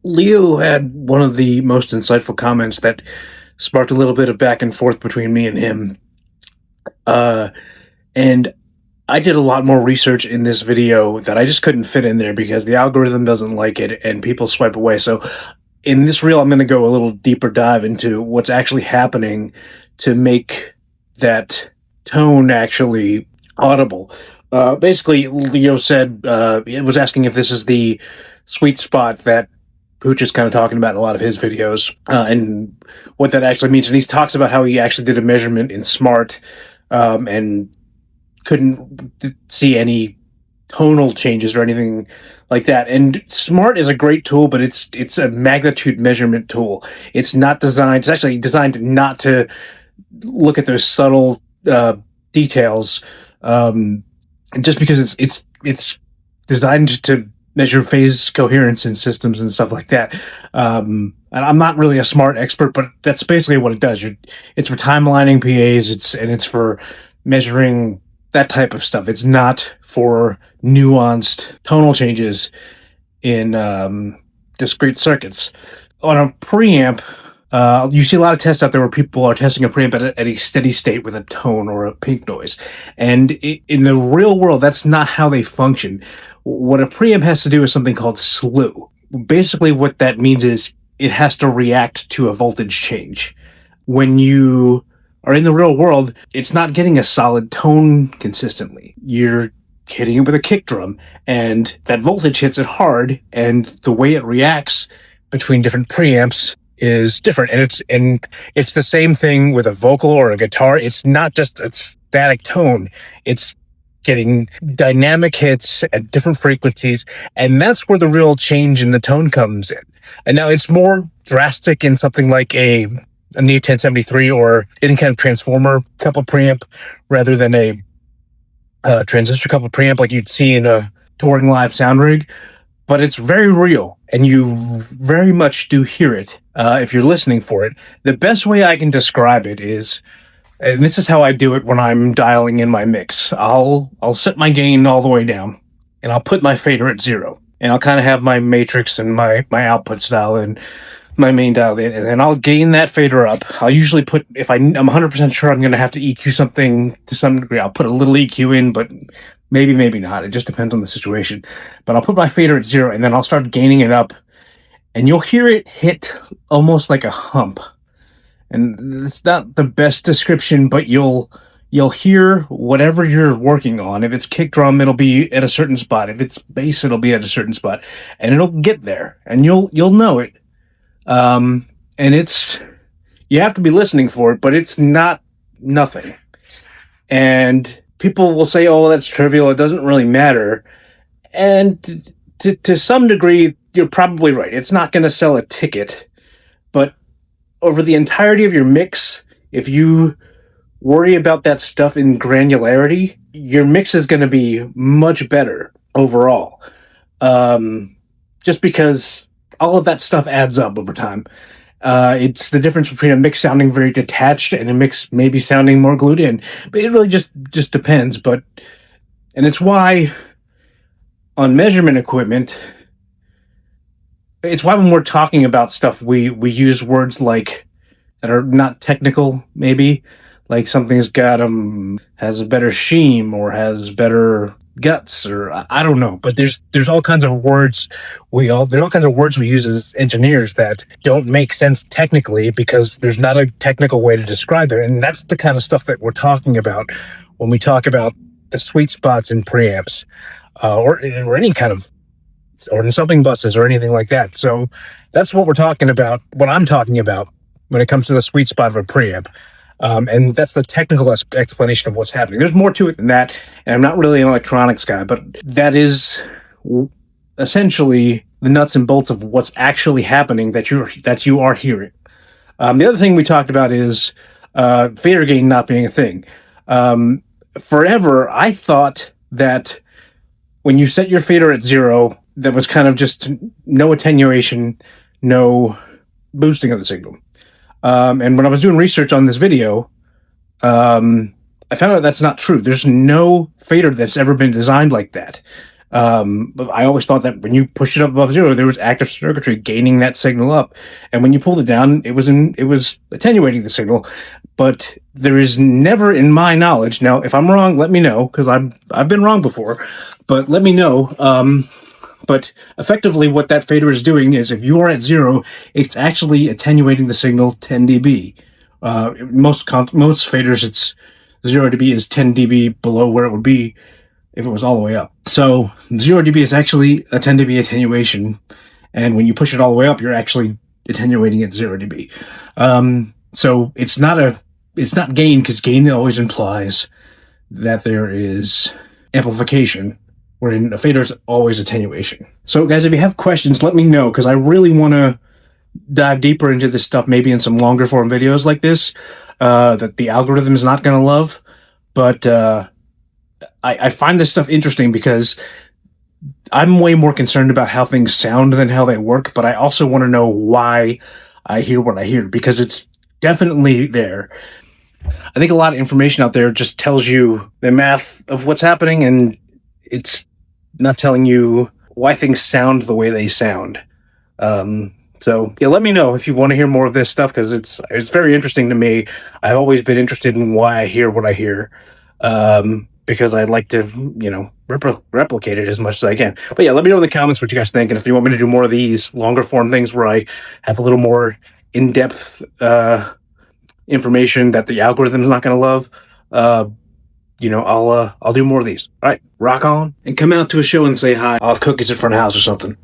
Leo had one of the most insightful comments that sparked a little bit of back and forth between me and him. And I did a lot more research in this video that I just couldn't fit in there because the algorithm doesn't like it and people swipe away. So in this reel, I'm going to go a little deeper dive into what's actually happening to make that tone actually audible. Basically, Leo said, it was asking if this is the sweet spot that Pooch is kind of talking about in a lot of his videos, and what that actually means. And he talks about how he actually did a measurement in Smaart, and couldn't see any tonal changes or anything like that. And Smaart is a great tool, but it's a magnitude measurement tool. It's not designed. It's actually designed not to look at those subtle details. Just because it's designed to measure phase coherence in systems and stuff like that. And I'm not really a Smaart expert, but that's basically what it does. It's for timelining PAs. It's for measuring that type of stuff. It's not for nuanced tonal changes in discrete circuits. On a preamp, you see a lot of tests out there where people are testing a preamp at a steady state with a tone or a pink noise. And in the real world, that's not how they function. What a preamp has to do is something called slew. Basically, what that means is it has to react to a voltage change. When you are in the real world, it's not getting a solid tone consistently. You're hitting it with a kick drum, and that voltage hits it hard, and the way it reacts between different preamps is different. And it's the same thing with a vocal or a guitar. It's not just a static tone. It's getting dynamic hits at different frequencies, and that's where the real change in the tone comes in. And now it's more drastic in something like a Neve 1073 or any kind of transformer coupled preamp rather than a transistor coupled preamp like you'd see in a touring live sound rig. But it's very real, and you very much do hear it if you're listening for it. The best way I can describe it is, and this is how I do it when I'm dialing in my mix. I'll set my gain all the way down, and I'll put my fader at 0. And I'll kind of have my matrix and my outputs dial in, my main dial in, and then I'll gain that fader up. I'll usually put, if I'm 100% sure I'm going to have to EQ something to some degree, I'll put a little EQ in, but maybe not. It just depends on the situation. But I'll put my fader at 0, and then I'll start gaining it up, and you'll hear it hit almost like a hump. And it's not the best description, but you'll hear whatever you're working on. If it's kick drum, it'll be at a certain spot. If it's bass, it'll be at a certain spot, and it'll get there, and you'll know it. And you have to be listening for it, but it's not nothing. And people will say, "Oh, that's trivial. It doesn't really matter." And to some degree, you're probably right. It's not going to sell a ticket, but over the entirety of your mix, if you worry about that stuff in granularity, your mix is going to be much better overall. Just because all of that stuff adds up over time. It's the difference between a mix sounding very detached and a mix maybe sounding more glued in. But it really just depends. And it's why on measurement equipment, it's why when we're talking about stuff, we use words like that are not technical, maybe. Like something's got has a better sheen or has better guts, or I don't know. But there's all kinds of words there's all kinds of words we use as engineers that don't make sense technically because there's not a technical way to describe it. And that's the kind of stuff that we're talking about when we talk about the sweet spots in preamps, or any kind of, or in subbing buses or anything like that. So that's what we're talking about, what I'm talking about when it comes to the sweet spot of a preamp. And that's the technical explanation of what's happening. There's more to it than that, and I'm not really an electronics guy, but that is essentially the nuts and bolts of what's actually happening that you are hearing. The other thing we talked about is fader gain not being a thing. Forever, I thought that when you set your fader at 0, that was kind of just no attenuation, no boosting of the signal. And when I was doing research on this video, I found out that's not true. There's no fader that's ever been designed like that. But I always thought that when you push it up above 0, there was active circuitry gaining that signal up, and when you pulled it down, it was attenuating the signal. But there is never, in my knowledge, now if I'm wrong, let me know, because I've been wrong before, but let me know. But effectively, what that fader is doing is, if you are at 0, it's actually attenuating the signal 10 dB. Most faders, it's 0 dB is 10 dB below where it would be if it was all the way up. So 0 dB is actually a 10 dB attenuation, and when you push it all the way up, you're actually attenuating at 0 dB. So it's not gain, because gain always implies that there is amplification, wherein a fader is always attenuation. So guys, if you have questions, let me know, because I really want to dive deeper into this stuff, maybe in some longer form videos like this, that the algorithm is not going to love. But I find this stuff interesting because I'm way more concerned about how things sound than how they work, but I also want to know why I hear what I hear, because it's definitely there. I think a lot of information out there just tells you the math of what's happening, and it's not telling you why things sound the way they sound. So yeah, let me know if you want to hear more of this stuff, because it's very interesting to me. I've always been interested in why I hear what I hear, because I'd like to, replicate it as much as I can. But yeah, let me know in the comments what you guys think, and if you want me to do more of these longer form things where I have a little more in-depth information that the algorithm is not going to love, I'll do more of these. All right, rock on, and come out to a show and say hi. I'll have cookies in front of the house or something.